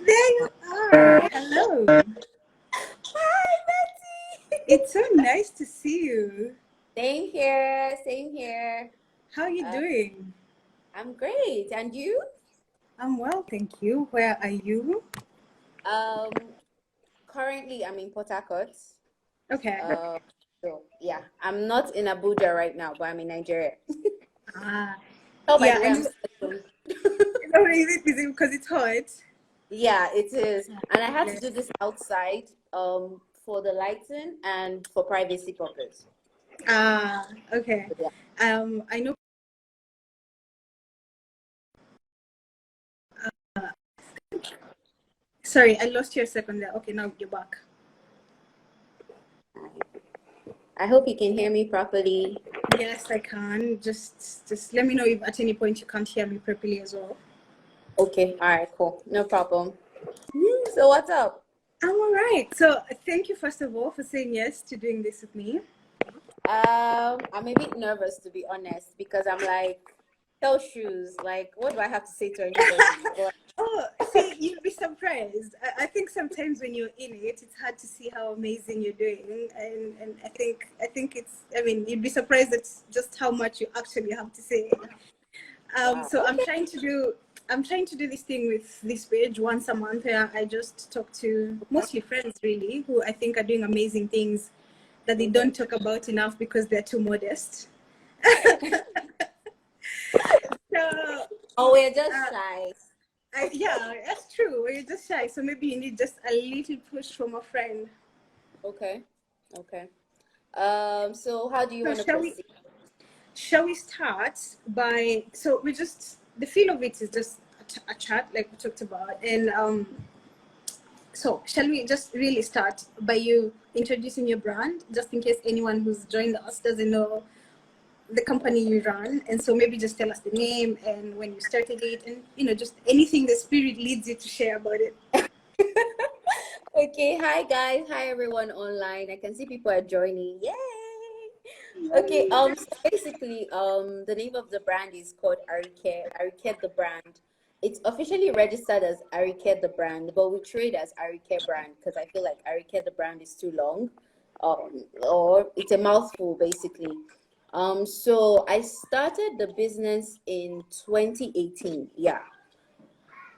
There you are. Hello. Hi, Betty. It's so nice to see you. Same here. Same here. How are you Uh, doing? I'm great. And you? I'm well, thank you. Where are you? Um, Currently I'm in Port Harcourt. Okay. Uh, so yeah, I'm not in Abuja right now, but I'm in Nigeria. Ah, Oh, by yeah, the way, I I'm know. still at home. Oh, is it because it's hot? Yeah, it is. And I had to Yeah. do this outside for the lighting and for privacy purpose. Ah, okay. So, yeah. I know. Sorry, I lost you a second there. Okay, now you're back. I hope you can hear me properly. Yes, I can. Just let me know if at any point you can't hear me properly as well. Okay, all right, cool. No problem. So what's up? I'm all right. So thank you first of all for saying yes to doing this with me. I'm a bit nervous to be honest because I'm like, tell shoes, like, what do I have to say to anybody? But Oh, see, you'll be surprised. I think sometimes when you're in it, it's hard to see how amazing you're doing, and I think it's. I mean, you'd be surprised at just how much you actually have to say. wow, So I'm okay, trying to do. I'm trying to do this thing with this page once a month where I just talk to mostly friends really who I think are doing amazing things that they okay. don't talk about enough because they're too modest. So Oh, we're just uh, shy. yeah, that's true. You're just shy, so maybe you need just a little push from a friend. Okay, okay. So how do you So want to proceed? shall we start by so we just the feel of it is just a chat like we talked about, and so shall we just really start by you introducing your brand, just in case anyone who's joined us doesn't know the company you run, and so maybe just tell us the name and when you started it, and just anything the spirit leads you to share about it. Okay, hi guys, hi everyone online. I can see people are joining. Yay! Okay, so basically, the name of the brand is called Arike the brand. It's officially registered as Arike the brand, but we trade as Arike brand because I feel like Arike the brand is too long, or it's a mouthful basically. So I started the business in 2018. Yeah,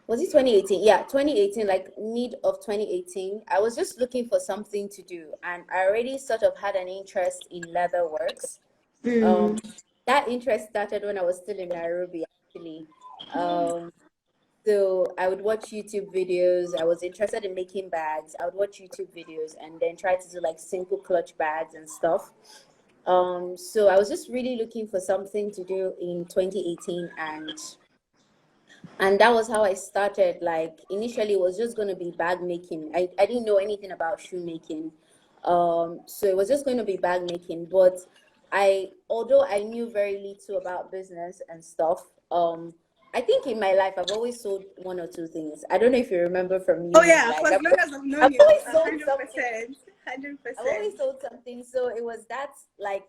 was it 2018? Yeah, 2018, like mid of 2018. I was just looking for something to do, and I already sort of had an interest in leather works. Um, Mm. that interest started when I was still in Nairobi, actually. Um, so I would watch YouTube videos. I was interested in making bags. I would watch YouTube videos and then try to do like simple clutch bags and stuff. So I was just really looking for something to do in 2018, and that was how I started. Like initially it was just going to be bag making. I didn't know anything about shoe making. So it was just going to be bag making, but although I knew very little about business and stuff, I think in my life I've always sold one or two things. I don't know if you remember from Oh uni, yeah, for like as long as I've I've known you, always a sold hundred something. percent, hundred I've percent. always sold something. So it was that like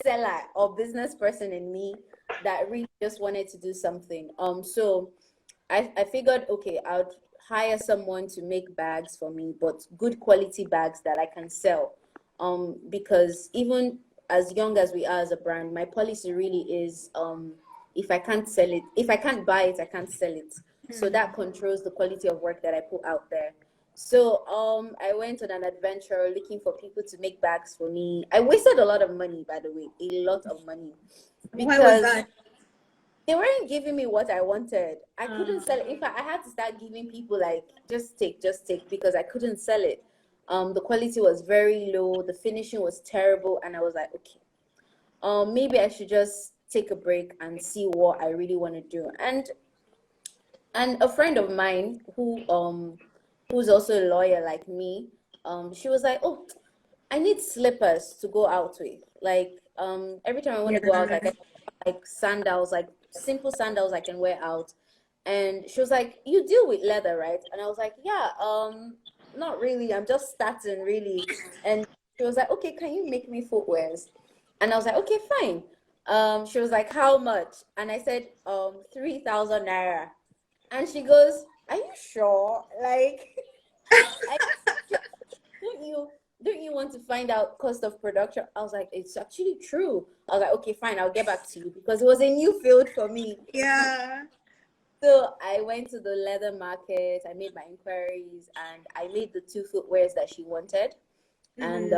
seller or business person in me that really just wanted to do something. So I figured, okay, I would hire someone to make bags for me, but good quality bags that I can sell. Because even as young as we are as a brand, my policy really is if I can't sell it, if I can't buy it, I can't sell it. So that controls the quality of work that I put out there. So I went on an adventure looking for people to make bags for me. I wasted a lot of money, by the way, a lot of money, Why was because that? they weren't giving me what I wanted. I couldn't sell it. Uh, In fact, I had to start giving people like just take because I couldn't sell it. The quality was very low, the finishing was terrible, and I was like, okay, maybe I should just take a break and see what I really want to do. And a friend of mine who's also a lawyer like me, she was like, oh, I need slippers to go out with. Like every time I want to go out, yeah. like like sandals, like simple sandals I can wear out. And she was like, "You deal with leather, right?" And I was like, "Yeah, not really. I'm just starting really." And she was like, "Okay, can you make me footwears?" And I was like, "Okay, fine." She was like, "How much?" And I said, 3,000 naira. And she goes, are you sure? Like, I don't you don't you want to find out cost of production? I was like, it's actually true. I was like, okay, fine, I'll get back to you because it was a new field for me. Yeah. So I went to the leather market, I made my inquiries, and I made the two footwears that she wanted. And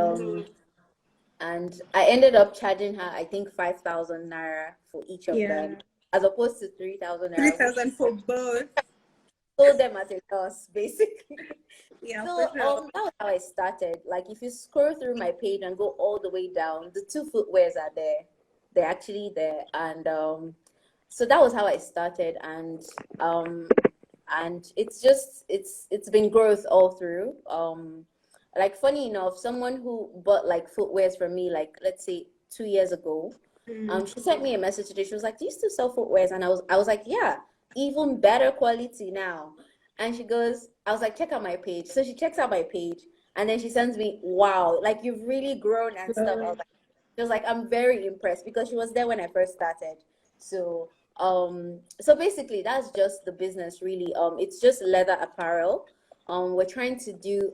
I ended up charging her, I think, 5,000 naira for each of them, Yeah. as opposed to 3,000 naira, which 3,000 for both. sold them at a loss, basically. Yeah, for So sure. that was how I started. Like if you scroll through my page and go all the way down, the two footwears are there. They're actually there. And so that was how I started. And it's just it's been growth all through. Like funny enough, someone who bought like footwears from me, like let's say 2 years ago, she sent me a message today. She was like, "Do you still sell footwears?" And I was like, "Yeah, even better quality now." And she goes, I was like, check out my page. So she checks out my page and then she sends me, wow, like you've really grown and stuff. I was like, she was like, I'm very impressed because she was there when I first started. So so basically that's just the business really. It's just leather apparel. We're trying to do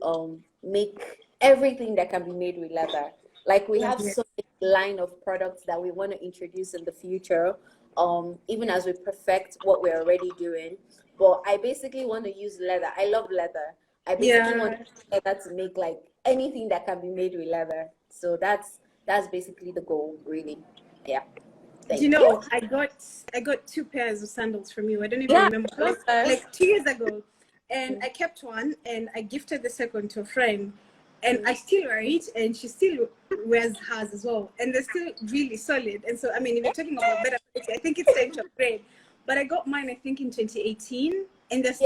make everything that can be made with leather. Like we have Lovely. so many line of products that we want to introduce in the future. Even as we perfect what we're already doing. But I basically want to use leather. I love leather. I basically want Yeah. leather to make like anything that can be made with leather. So that's basically the goal, really. Yeah. Do you Thank you. know I got two pairs of sandals from you. I don't even Yeah. remember. It was Okay. like 2 years ago. And I kept one and I gifted the second to a friend. And I still wear it and she still wears hers as well. And they're still really solid. And so I mean if you're talking about better quality, I think it's time to upgrade. But I got mine I think in 2018 and Yes.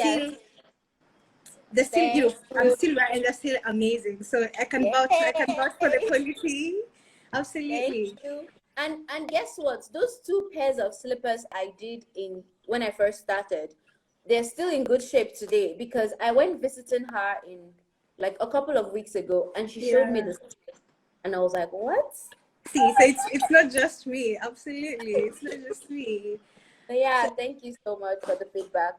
they're still, Thank I'm you. still wearing, they're still amazing. So I can vouch for the Yes. quality. Thank Absolutely. you. And guess what? Those two pairs of slippers I did in when I first started, they're still in good shape today because I went visiting her in like a couple of weeks ago and she showed me Yeah. the and I was like, what? See, so it's not just me. Absolutely, it's not just me. But yeah, So, thank you so much for the feedback.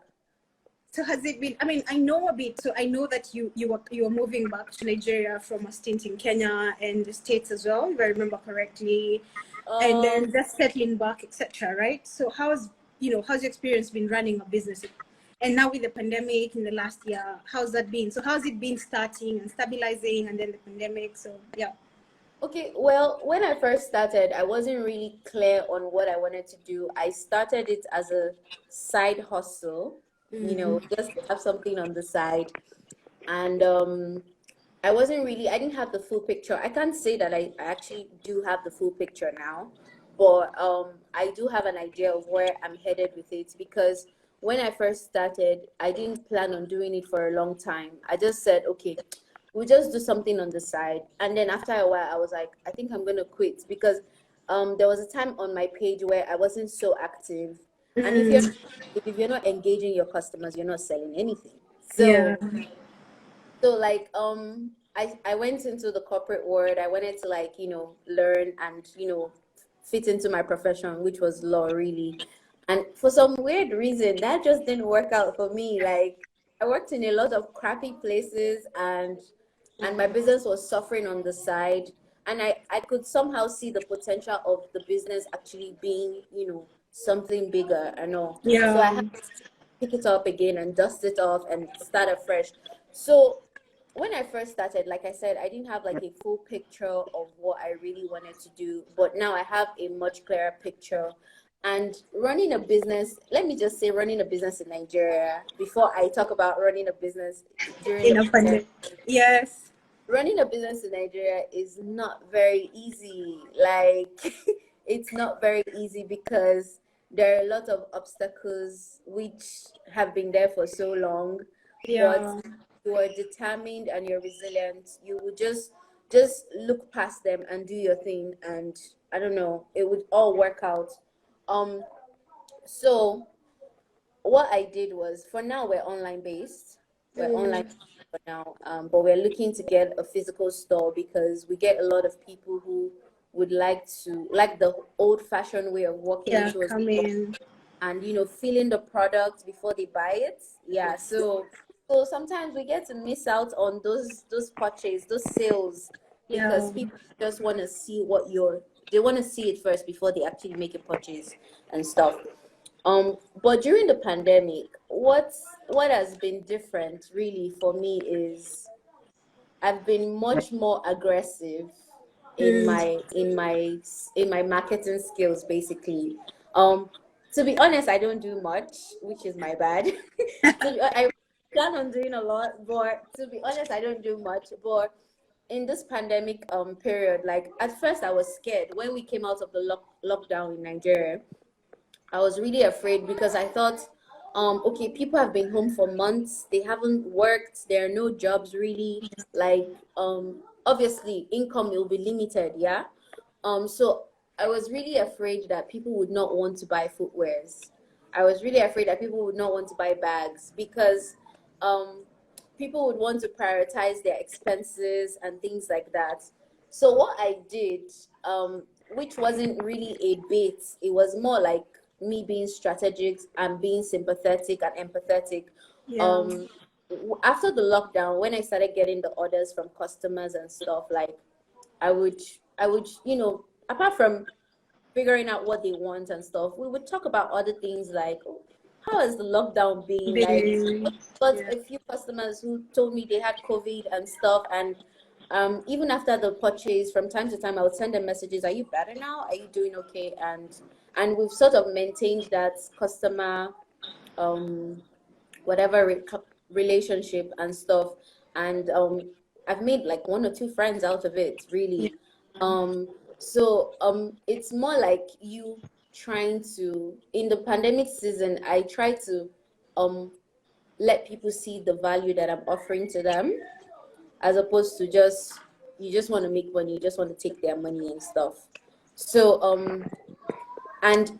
so has it been? I mean, I know a bit. So I know that you were moving back to Nigeria from a stint in Kenya and the States as well, if I remember correctly, and Um, then just settling back, etc. Right. So how's your experience been running a business? And now with the pandemic in the last year, how's that been? So how's it been starting and stabilizing, and then the pandemic? So yeah. okay, well, when I first started, I wasn't really clear on what I wanted to do. I started it as a side hustle, just to have something on the side. And I didn't have the full picture. I can't say that I actually do have the full picture now, but I do have an idea of where I'm headed with it because when I first started, I didn't plan on doing it for a long time. I just said, okay, we'll just do something on the side. And then after a while, I was like, I think I'm going to quit because there was a time on my page where I wasn't so active. And Mm, if you're not engaging your customers, you're not selling anything. yeah. So like I went into the corporate world. I wanted to like, learn and, fit into my profession, which was law really. And for some weird reason, that just didn't work out for me. Like I worked in a lot of crappy places and my business was suffering on the side. And I could somehow see the potential of the business actually being, something bigger and all. So I Yeah. had to pick it up again and dust it off and start afresh. So when I first started, like I said, I didn't have like a full picture of what I really wanted to do, but now I have a much clearer picture. And running a business, let me just say, running a business in Nigeria, before I talk about running a business during the In a pandemic, pandemic. Yes. running a business in Nigeria is not very easy. Like, it's not very easy because there are a lot of obstacles which have been there for so long. But Yeah. you are determined and you're resilient, you would just look past them and do your thing, and I don't know, it would all work out. Um, so what I did was, for now we're online based. We're online Mm, for now, but we're looking to get a physical store because we get a lot of people who would like to like the old fashioned way of working yeah. into a Come store. in. and feeling the product before they buy it. Yeah, Yes. so sometimes we get to miss out on those purchases, those sales, Yeah. because people just want to see they want to see it first before they actually make a purchase and stuff. But during the pandemic, what has been different really for me is I've been much more aggressive in Mm. my marketing skills, basically. Um, to be honest, I don't do much, which is my bad. I plan on doing a lot, but to be honest, I don't do much. But in this pandemic period, like at first I was scared when we came out of the lockdown in Nigeria. I was really afraid because I thought, okay, people have been home for months. They haven't worked. There are no jobs really. Like, obviously, income will be limited. Yeah. So I was really afraid that people would not want to buy footwears. I was really afraid that people would not want to buy bags because, um, people would want to prioritize their expenses and things like that. So what I did, which wasn't really a bait, it was more like me being strategic and being sympathetic and empathetic. Yeah. Um, After the lockdown, when I started getting the orders from customers and stuff, like I would, apart from figuring out what they want and stuff, we would talk about other things like, oh, how has the lockdown been? Like, Being, got yeah. a few customers who told me they had COVID and stuff, and even after the purchase, from time to time, I would send them messages. Are you better now? Are you doing okay? And we've sort of maintained that customer um whatever relationship and stuff, and I've made like one or two friends out of it, Yeah. really. So it's more like you trying to, in the pandemic season, I try to um let people see the value that I'm offering to them, as opposed to just, you just want to make money, you just want to take their money and stuff. So and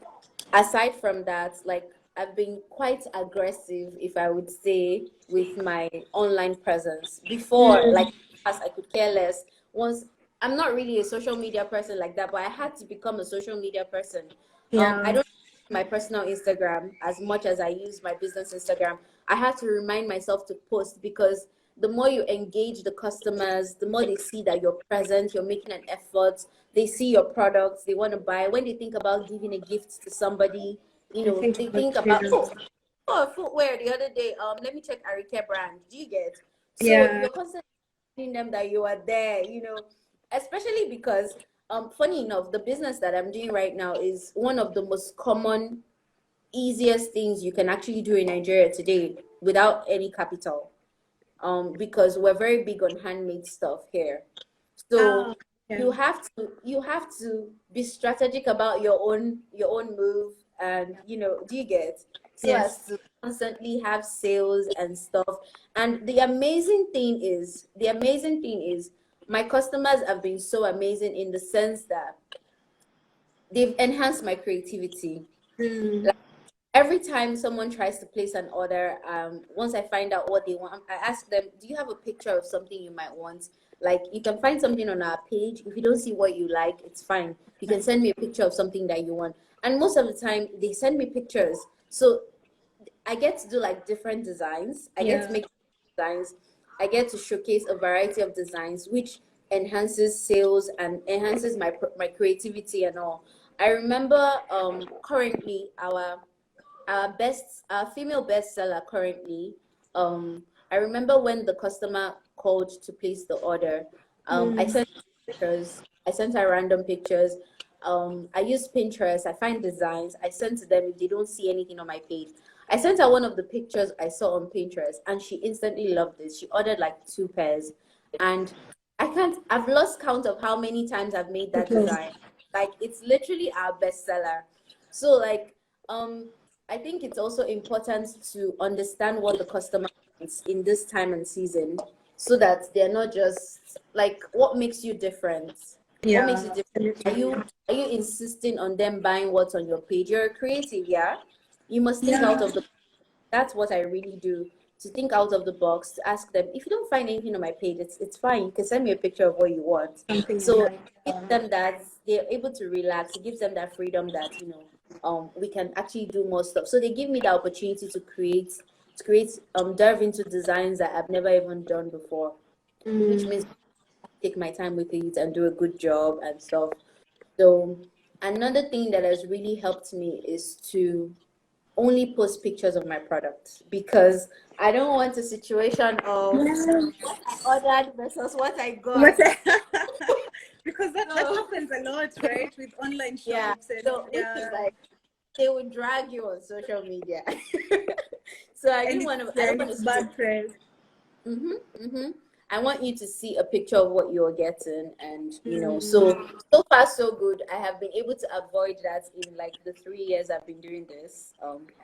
aside from that, like, I've been quite aggressive, if I would say, with my online presence. Before, Mm. like, as I could care less. Once, I'm not really a social media person like that, but I had to become a social media person. I Yeah. don't use my personal Instagram as much as I use my business Instagram. I had to remind myself to post, because the more you engage the customers, the more they see that you're present, you're making an effort, they see your products, they want to buy. When they think about giving a gift to somebody, I think they about think about, you. oh, footwear the other day. Let me check Arike Brand. Do you get? So Yeah. you're constantly telling them that you are there, especially because, funny enough, the business that I'm doing right now is one of the most common, easiest things you can actually do in Nigeria today without any capital. Because we're very big on handmade stuff here. So Ah. Yeah. you have to be strategic about your own move, and do you get, so Yes. as to constantly have sales and stuff. And the amazing thing is my customers have been so amazing, in the sense that they've enhanced my creativity. Mm. Every time someone tries to place an order, once I find out what they want, I ask them, do you have a picture of something you might want? Like, you can find something on our page. If you don't see what you like, it's fine. You can send me a picture of something that you want. And most of the time, they send me pictures. So I get to do like different designs. I get to Yeah. make designs. I get to showcase a variety of designs, which enhances sales and enhances my creativity and all. I remember, currently, our female bestseller currently. I remember when the customer called to place the order. I Mm. sent pictures. I sent her random pictures. I use Pinterest. I find designs. I send to them if they don't see anything on my page. I sent her one of the pictures I saw on Pinterest, and she instantly loved it. She ordered like two pairs, and I've lost count of how many times I've made that Okay. design. Like, it's literally our bestseller. So, like, I think it's also important to understand what the customer wants in this time and season, so that they're not just like, what makes you different? What makes you Yeah. different? Are Absolutely. you are you insisting on them buying what's on your page? You're a creative, yeah. You must think out Yeah. of the. That's what I really do. To think out of the box, to ask them, if you don't find anything on my page, it's fine. You can send me a picture of what you want. Something you So like. it gives them that they're able to relax. It gives them that freedom that we can actually do more stuff. So they give me the opportunity to create dive into designs that I've never even done before, which means take my time with it and do a good job and stuff. So another thing that has really helped me is to only post pictures of my products, because I don't want a situation of Yeah. what I ordered versus what I got. What because that So happens a lot, right? With online yeah, shops and so which is like they would drag you on social media. So I don't want it's to see. bad press. I want you to see a picture of what you're getting, and Mm. so far so good. I have been able to avoid that in like the 3 years I've been doing this.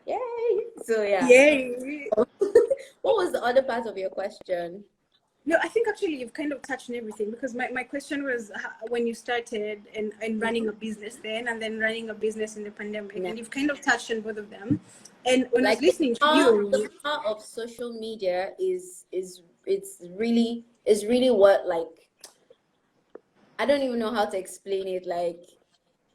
Yay! So yeah. Yay. What was the other part of your question? No, I think actually you've kind of touched on everything, because my question was when you started and running a business then, and then running a business in the pandemic, Yeah. and you've kind of touched on both of them. And when I was Like the listening to power, you, the power of social media is really what, like, I don't even know how to explain it. Like,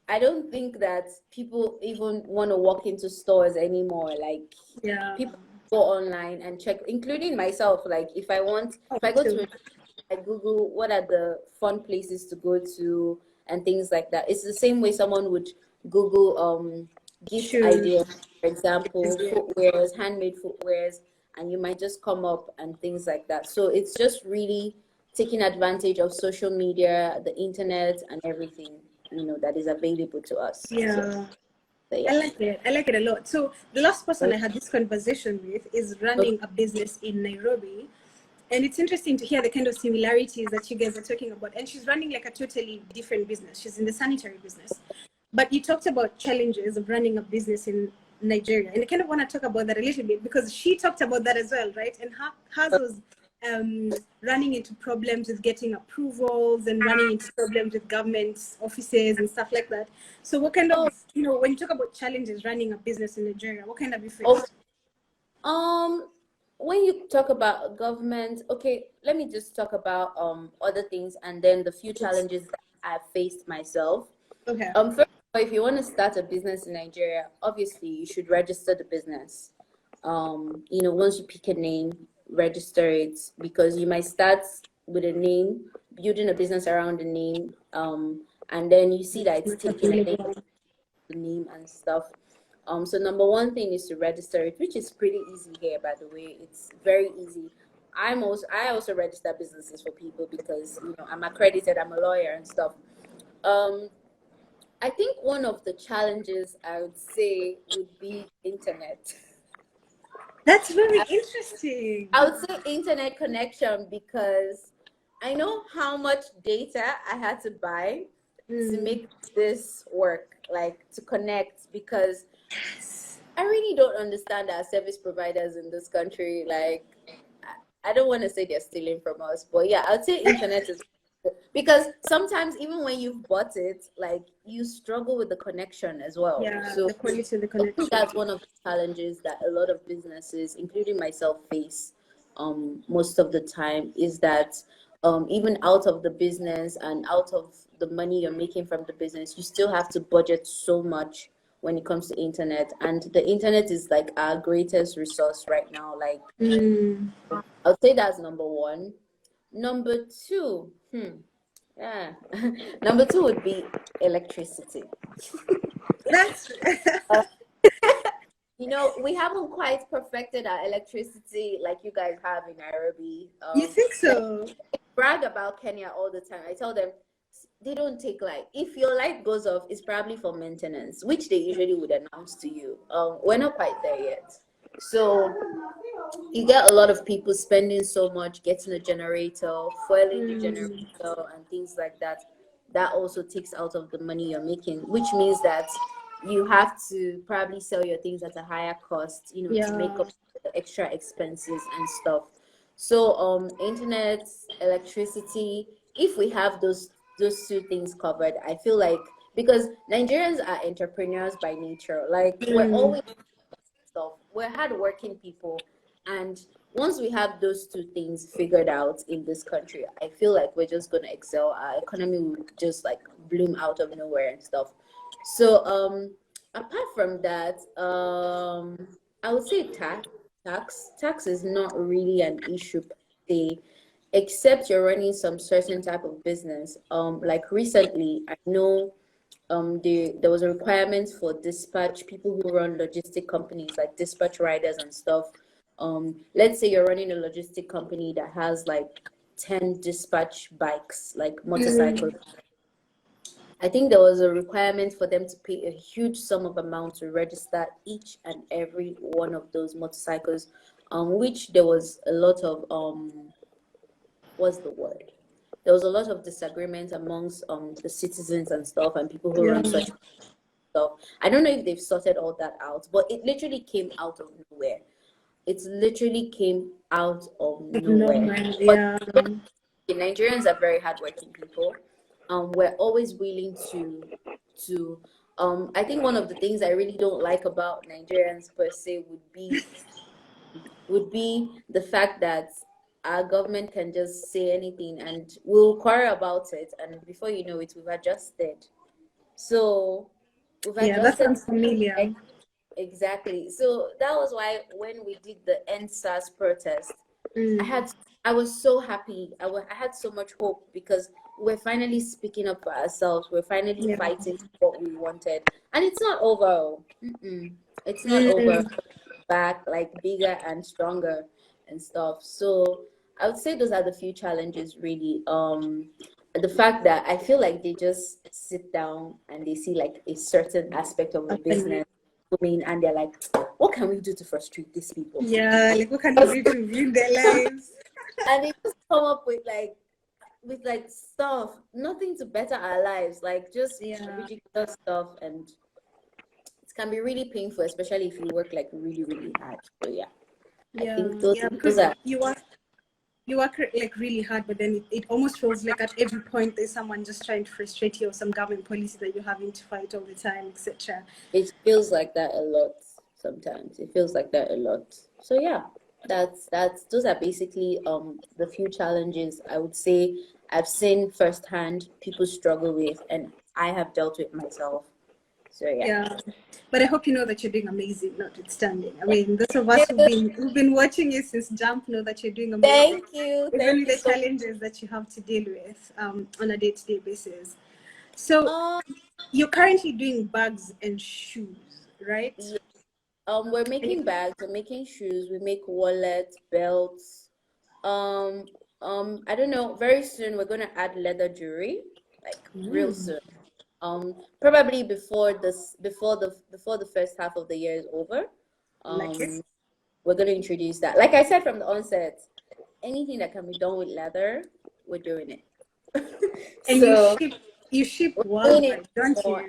I don't think that people even want to walk into stores anymore. Like, yeah, people go online and check, including myself. Like, if me I go too. to, I Google what are the fun places to go to and things like that. It's the same way someone would Google gift Shoes. ideas, for example, Yeah. footwears, handmade footwears, and you might just come up and things like that. So it's just really taking advantage of social media, the internet, and everything that is available to us. Yeah. So I yeah. like it. I like it a lot. So the last person I Okay. had this conversation with is running a business in Nairobi. And it's interesting to hear the kind of similarities that you guys are talking about. And she's running like a totally different business. She's in the sanitary business. But you talked about challenges of running a business in Nigeria. And I kind of want to talk about that a little bit, because she talked about that as well, right? And hers was running into problems with getting approvals and running into problems with government offices and stuff like that. So what kind Oh, of, when you talk about challenges running a business in Nigeria, what kind of you oh, faced? when you talk about government, okay, let me just talk about other things and then the few Yes. challenges that I've faced myself. Okay. First of all, if you want to start a business in Nigeria, obviously you should register the business. Once you pick a name, register it, because you might start with a name, building a business around the name, and then you see that it's Not taking, and then available. the name and stuff. So number one thing is to register it, which is pretty easy here, by the way. It's very easy. I also register businesses for people because I'm accredited, I'm a lawyer and stuff. Um, I think one of the challenges I would say would be internet. That's very interesting. I would say internet connection, because I know how much data I had to buy to Mm. make this work, like to connect, because I really don't understand our service providers in this country. Like, I don't want to say they're stealing from us, but yeah, I'd say internet is, because sometimes even when you've bought it, like you struggle with the connection as well. Yeah, So the quality of the I think connection. that's one of the challenges that a lot of businesses, including myself, face most of the time, is that even out of the business and out of the money you're making from the business, you still have to budget so much when it comes to internet. And the internet is like our greatest resource right now. Like, Mm. I'll say that's number one. Number two, yeah, number two would be electricity. That's We haven't quite perfected our electricity like you guys have in Nairobi. you think Like, so? I brag about Kenya all the time. I tell them they don't take light. If your light goes off, it's probably for maintenance, which they usually would announce to you. We're not quite there yet. So you get a lot of people spending so much getting a generator, fueling the Mm. generator, and things like that. That also takes out of the money you're making, which means that you have to probably sell your things at a higher cost, to make Yeah. up the extra expenses and stuff. So, internet, electricity, if we have those two things covered, I feel like, because Nigerians are entrepreneurs by nature, like we're Mm. always stuff. We're hardworking people, and once we have those two things figured out in this country, I feel like we're just gonna excel. Our economy will just like bloom out of nowhere and stuff. So, apart from that, I would say tax is not really an issue per se, except you're running some certain type of business. Like recently, I know there was a requirement for dispatch people who run logistic companies like dispatch riders and stuff. Let's say you're running a logistic company that has like 10 dispatch bikes, like motorcycles. I think there was a requirement for them to pay a huge sum of amount to register each and every one of those motorcycles, which there was a lot of what's the word? There was a lot of disagreement amongst the citizens and stuff and people who Yeah. run such stuff. I don't know if they've sorted all that out, but it literally came out of nowhere. It literally came out of No, nowhere. man. But Yeah. Nigerians are very hardworking people. We're always willing to I think one of the things I really don't like about Nigerians per se would be the fact that our government can just say anything and we'll quarrel about it, and before you know it, we've adjusted. So we've Yeah, that adjusted sounds familiar. exactly. So that was why when we did the End SARS protest, I Mm. had I was so happy. I had so much hope because we're finally speaking up for ourselves. We're finally Yeah. fighting for what we wanted, and it's not over. Oh. It's not over. Mm. Back like bigger and stronger and stuff. So I would say those are the few challenges really. The fact that I feel like they just sit down and they see like a certain aspect of a Happening. business booming and they're like, what can we do to frustrate these people? Yeah, like what can we do to ruin their lives? And they just come up with like stuff, nothing to better our lives, like just Yeah. ridiculous stuff, and it can be really painful, especially if you work like really, really hard. So yeah, I Yeah. think those Yeah, those because are you work like really hard, but then it almost feels like at every point there's someone just trying to frustrate you or some government policy that you're having to fight all the time, etc. it feels like that a lot sometimes. It feels like that a lot. So yeah, that's those are basically the few challenges I would say I've seen firsthand people struggle with and I have dealt with myself. So yeah. Yeah, but I hope you know that you're doing amazing, notwithstanding. I mean, those of us who've been watching you since Jump know that you're doing amazing, Thank you. even Thank with you the so challenges that you have to deal with on a day-to-day basis. So much. you're currently doing bags and shoes, right? Yeah. We're And making bags, we're making shoes, we make wallets, belts. Um, I don't know. Very soon we're gonna add leather jewelry, like real mm, soon. Probably before the first half of the year is over. like it. We're gonna introduce that. Like I said from the onset, anything that can be done with leather, we're doing it. And you So ship you ship we're doing it worldwide, don't more.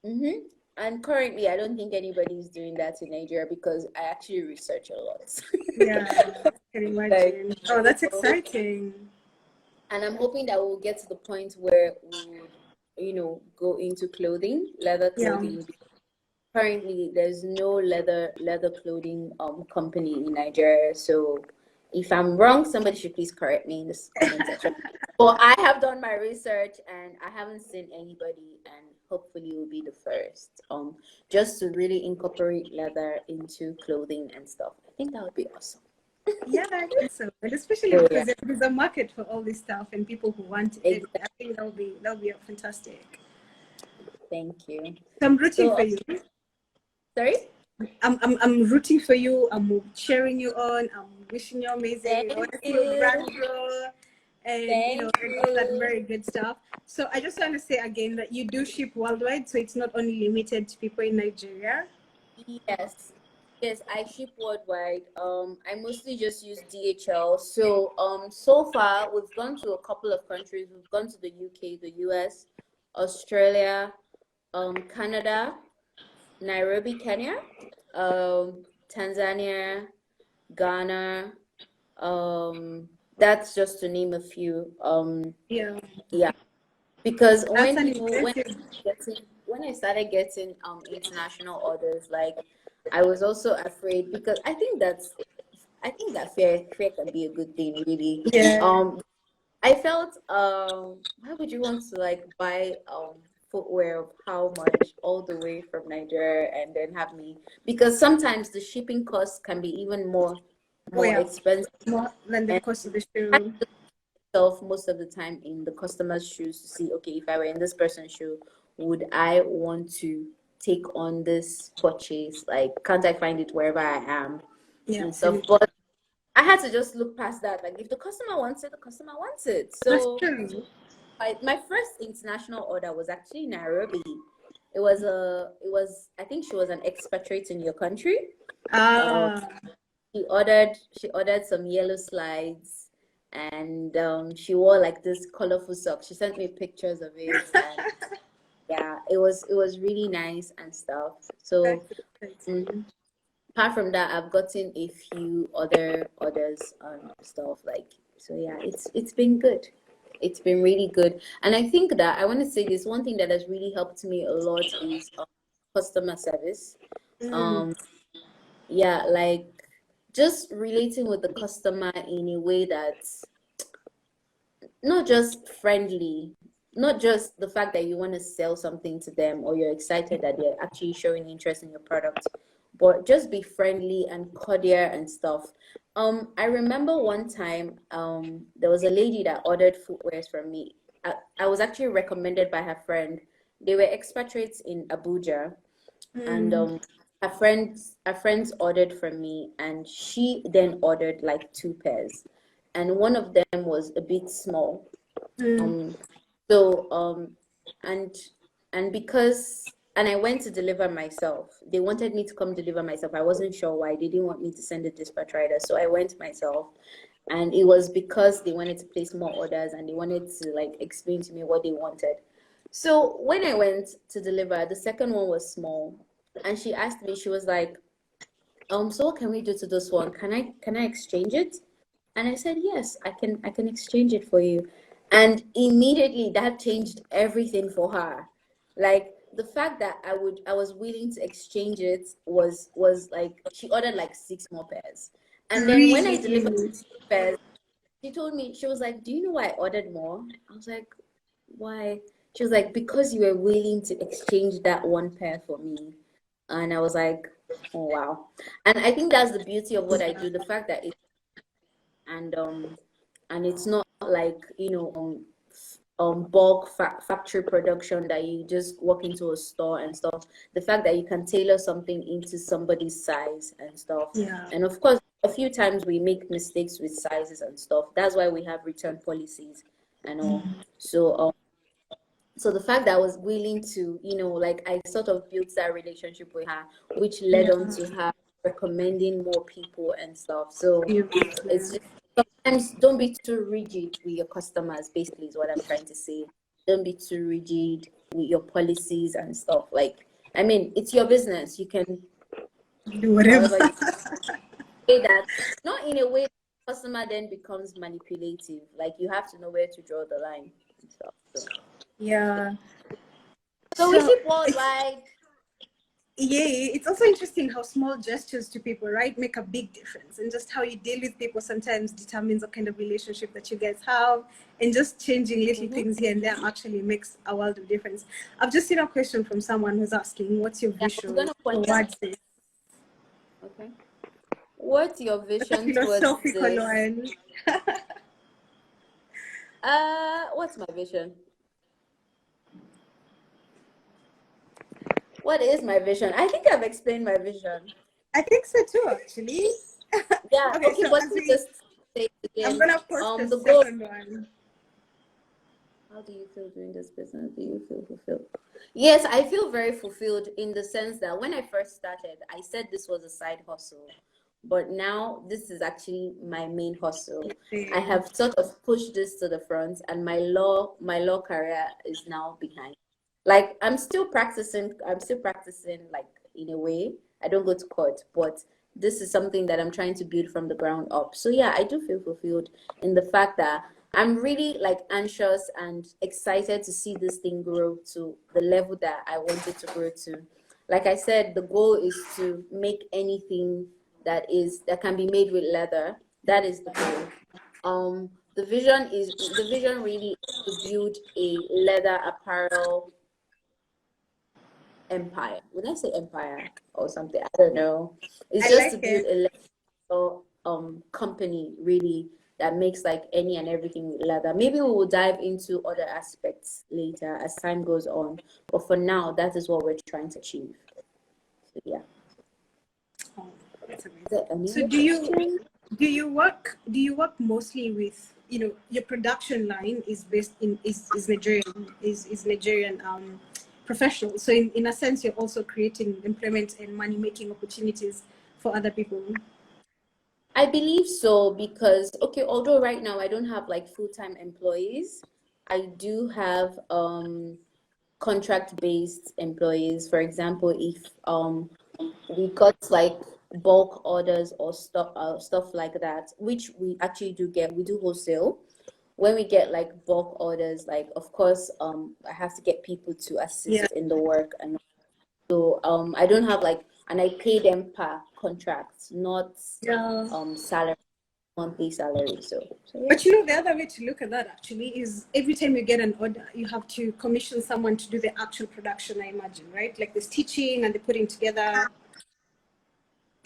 you? And currently, I don't think anybody's doing that in Nigeria because I actually research a lot. Yeah, I can Like, imagine. Oh, that's exciting. and I'm hoping that we'll get to the point where we would, go into clothing, leather Yeah. clothing. Currently, there's no leather clothing company in Nigeria. So if I'm wrong, somebody should please correct me in this comment section. But I have done my research and I haven't seen anybody, and hopefully we'll be the first. Just to really incorporate leather into clothing and stuff. I think that would be awesome. Yeah, I think so. And especially So yeah, because there's a market for all this stuff and people who want it. exactly. I think that'll be fantastic. Thank you. So I'm rooting So for you. sorry. I'm rooting for you. I'm cheering you on. I'm wishing you amazing. I Thank want to see your you. brand grow and Thank and all that you. very good stuff. So I just want to say again that you do ship worldwide, so it's not only limited to people in Nigeria. Yes. Yes, I ship worldwide. I mostly just use DHL. So, so far we've gone to a couple of countries. We've gone to the UK, the US, Australia, Canada, Nairobi, Kenya, Tanzania, Ghana. That's just to name a few. Yeah, Yeah, because that's when an people impressive. when I started getting international orders, like I was also afraid because I think that fear can be a good thing, really. Yeah, I felt why would you want to like buy footwear of how much all the way from Nigeria and then have me, because sometimes the shipping costs can be even more Oh yeah, expensive. more than the And cost of the I shoe. put myself most of the time in the customer's shoes to see, okay, if I were in this person's shoe, would I want to take on this purchase? Like, can't I find it wherever I am Yeah, and stuff? absolutely. But I had to just look past that. Like, if the customer wants it, the customer wants it. That's So true. my first international order was actually Nairobi. I think she was an expatriate in your country. Um, Ah, she ordered some yellow slides, and she wore like this colorful socks. She sent me pictures of it, and yeah, it was really nice and stuff. So that's mm, exciting. apart from that, I've gotten a few other orders and stuff like. So yeah, it's been good. It's been really good. And I think that I want to say this one thing that has really helped me a lot is customer service. Mm, Um, yeah, like just relating with the customer in a way that's not just friendly, not just the fact that you want to sell something to them or you're excited that they're actually showing interest in your product, but just be friendly and cordial and stuff. I remember one time, there was a lady that ordered footwears from me. I was actually recommended by her friend. They were expatriates in Abuja, and mm, her friends ordered from me, and she then ordered like two pairs, and one of them was a bit small. mm. um so and because and I went to deliver myself. They wanted me to come deliver myself. I wasn't sure why. They didn't want me to send a dispatch rider, so I went myself. And it was because they wanted to place more orders and they wanted to like explain to me what they wanted. So when I went to deliver, the second one was small, and she asked me, she was like, so what can we do to this one? Can I exchange it? And I said, yes, I can exchange it for you. And immediately that changed everything for her. Like the fact that I was willing to exchange it was like she ordered like six more pairs. And then when I delivered Really? pairs, she told me, she was like, do you know why I ordered more? I was like, why? She was like, because you were willing to exchange that one pair for me. And I was like, oh wow. And I think that's the beauty of what I do, the fact that and it's not like, bulk factory production that you just walk into a store and stuff. The fact that you can tailor something into somebody's size and stuff. Yeah. And of course, a few times we make mistakes with sizes and stuff. That's why we have return policies and all. So the fact that I was willing to, like I sort of built that relationship with her, which led Yeah. on to her recommending more people and stuff. So it's Beautiful. just sometimes don't be too rigid with your customers, basically is what I'm trying to say. Don't be too rigid with your policies and stuff. Like, I mean, it's your business. You can Do whatever. however you say that, not in a way the customer then becomes manipulative. Like you have to know where to draw the line and stuff. Yeah. So we So ship it's worldwide. yeah, it's also interesting how small gestures to people, right, make a big difference, and just how you deal with people sometimes determines what kind of relationship that you guys have, and just changing little Mm-hmm. things here and there actually makes a world of difference. I've just seen a question from someone who's asking, "What's your Yeah, I was vision gonna point that. towards this?" Okay. What's your That's a vision towards philosophical this? one. What's my vision? What is my vision? I think I've explained my vision. I think so too, actually. Yeah, Okay, okay, so but as let me we, just say it I'm again. gonna post a The goal. second one. How do you feel doing this business? Do you feel fulfilled? Yes, I feel very fulfilled in the sense that when I first started, I said this was a side hustle, but now this is actually my main hustle. I Yeah. have sort of pushed this to the front, and my law career is now behind. Like I'm still practicing like in a way. I don't go to court, but this is something that I'm trying to build from the ground up. So yeah, I do feel fulfilled in the fact that I'm really like anxious and excited to see this thing grow to the level that I want it to grow to. Like I said, the goal is to make anything that can be made with leather. That is the goal. The vision really is to build a leather apparel empire. Would I say empire or something? I don't know. It's I just to like build it. a company really that makes like any and everything leather. Maybe we will dive into other aspects later as time goes on. But for now, that is what we're trying to achieve. So yeah. Oh, that's Is amazing. there any So other question? do you work mostly with, you know, your production line is based in is Nigerian professional. So in a sense you're also creating employment and money making opportunities for other people. I believe so because okay, although right now I don't have like full-time employees, I do have contract-based employees. For example, if we got like bulk orders or stuff like that, which we actually do get, we do wholesale. When we get like bulk orders, like of course, I have to get people to Yeah. assist in the work, and so I don't have like, and I pay them per contract, not Yeah. salary, monthly salary. So yeah. But you know, the other way to look at that actually is every time you get an order, you have to commission someone to do the actual production, I imagine, right? Like the stitching and the putting together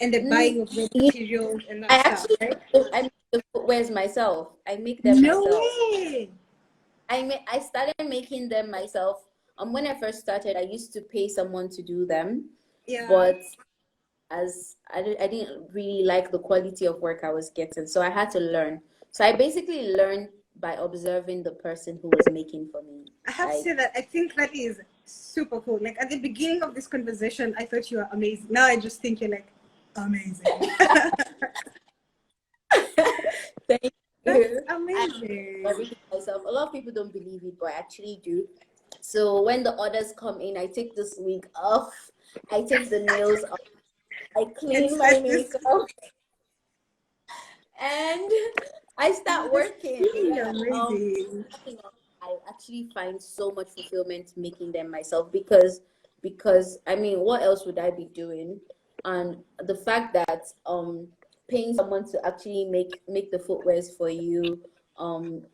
and the Mm, buying of raw yeah, materials and I that stuff, actually right? I make the footwears myself. I make them No myself. way. I started making them myself. When I first started, I used to pay someone to do them, Yeah. but as I didn't really like the quality of work I was getting, so I had to learn. So I basically learned by observing the person who was making for me. I have to Like, say that I think that is super cool. Like at the beginning of this conversation, I thought you were amazing. Now I just think you're like amazing. thank That's you. I amazing. everything myself. A lot of people don't believe it, but I actually do. So when the orders come in, I take this wig off, I take the nails off, I It's clean my such this makeup, and I start that's working. really Yeah. amazing. I actually find so much fulfillment making them myself because I mean, what else would I be doing? And the fact that paying someone to actually make the footwears for you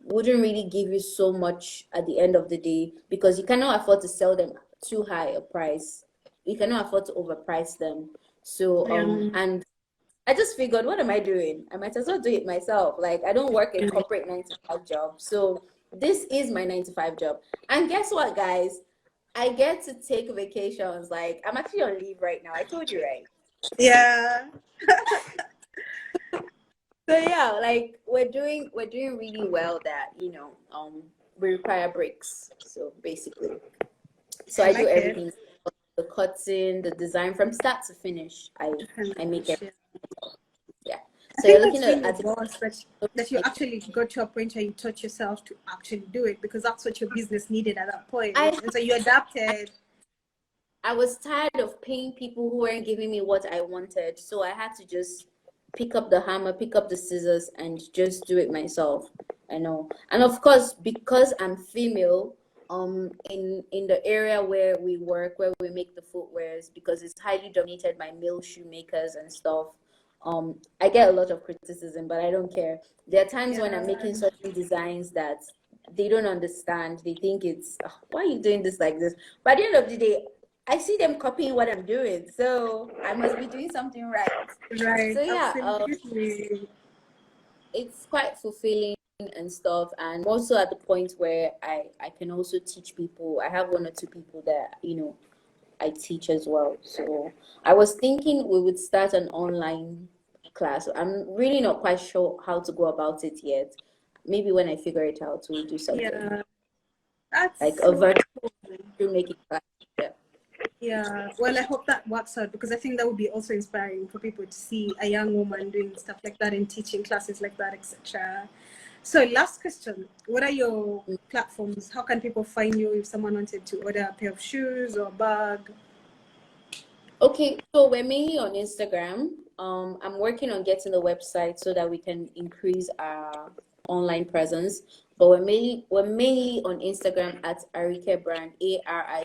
wouldn't really give you so much at the end of the day because you cannot afford to sell them too high a price. You cannot afford to overprice them. So Yeah. and I just figured, what am I doing? I might as well do it myself. Like, I don't work a corporate 9 to 5 job. So this is my 9 to 5 job. And guess what, guys? I get to take vacations. Like, I'm actually on leave right now. I told you, right? Yeah. So yeah, like we're doing really well that, we require breaks. So basically. So I I do like it. everything, the cutting, the design from start to finish. I make it. Yeah. Yeah. I So you're think looking that's really at boss that you actually got to a point where you taught yourself to actually do it because that's what your business needed at that point. I And so you adapted. I was tired of paying people who weren't giving me what I wanted. So I had to just pick up the hammer, pick up the scissors, and just do it myself. I know. And of course, because I'm female, in the area where we work, where we make the footwears, because it's highly dominated by male shoemakers and stuff, I get a lot of criticism, but I don't care. There are times when I'm Yeah. making certain designs that they don't understand. They think it's, "Ah, why are you doing this like this?" But at the end of the day, I see them copying what I'm doing, so I must be doing something right. Right. So yeah, Absolutely. it's quite fulfilling and stuff, and I'm also at the point where I can also teach people. I have 1 or 2 people that I teach as well. So I was thinking we would start an online class. I'm really not quite sure how to go about it yet. Maybe when I figure it out, we'll do something Yeah. That's like a so virtual cool. making class. Yeah. Yeah. Well, I hope that works out because I think that would be also inspiring for people to see a young woman doing stuff like that and teaching classes like that, etc. So, last question: what are your platforms? How can people find you if someone wanted to order a pair of shoes or a bag? Okay, so we're mainly on Instagram. I'm working on getting the website so that we can increase our online presence. But we're mainly on Instagram at Arike Brand, ARikeBrand,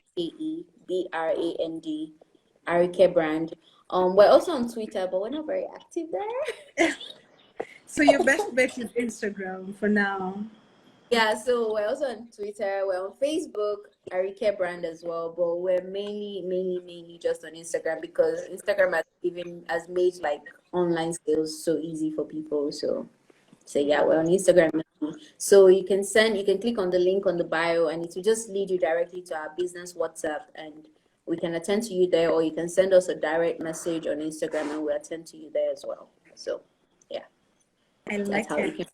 Arike Brand. We're also on Twitter, but we're not very active there. So your best bet is Instagram for now. Yeah, so we're also on Twitter, we're on Facebook, Arike Brand as well, but we're mainly just on Instagram because Instagram has made like online sales so easy for people. So yeah, we're on Instagram now. So you can click on the link on the bio and it will just lead you directly to our business WhatsApp and we can attend to you there, or you can send us a direct message on Instagram and we'll attend to you there as well. So yeah, I that's like how you it. can.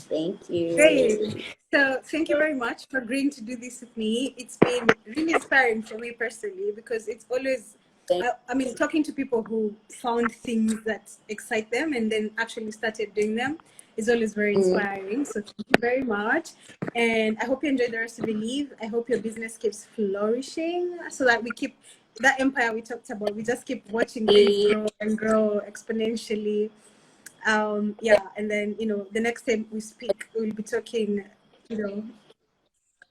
Thank you. Great. So thank you very much for agreeing to do this with me. It's been really inspiring for me personally because it's always, Thank I mean, talking to people who found things that excite them and then actually started doing them is always very you. inspiring. So thank you very much. And I hope you enjoy the rest of the leave. I hope your business keeps flourishing so that we keep that empire we talked about. We just keep watching things grow and grow exponentially. Yeah, and then the next time we speak we'll be talking you know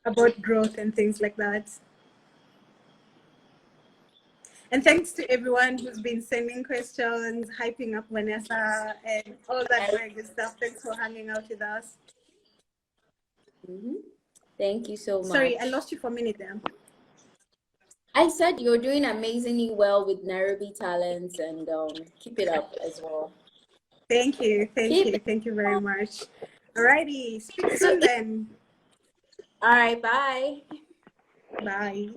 about growth and things like that. And thanks to everyone who's been sending questions, hyping up Vanessa and all that very good stuff. Thanks for hanging out with us. Mhm. Thank you so Sorry, I much. lost you for a minute there. I said you're doing amazingly well with Nairobi talents and keep it up as well. Thank you, thank Keep you, it thank you very much. Alrighty, speak so soon then. all right, bye. Bye.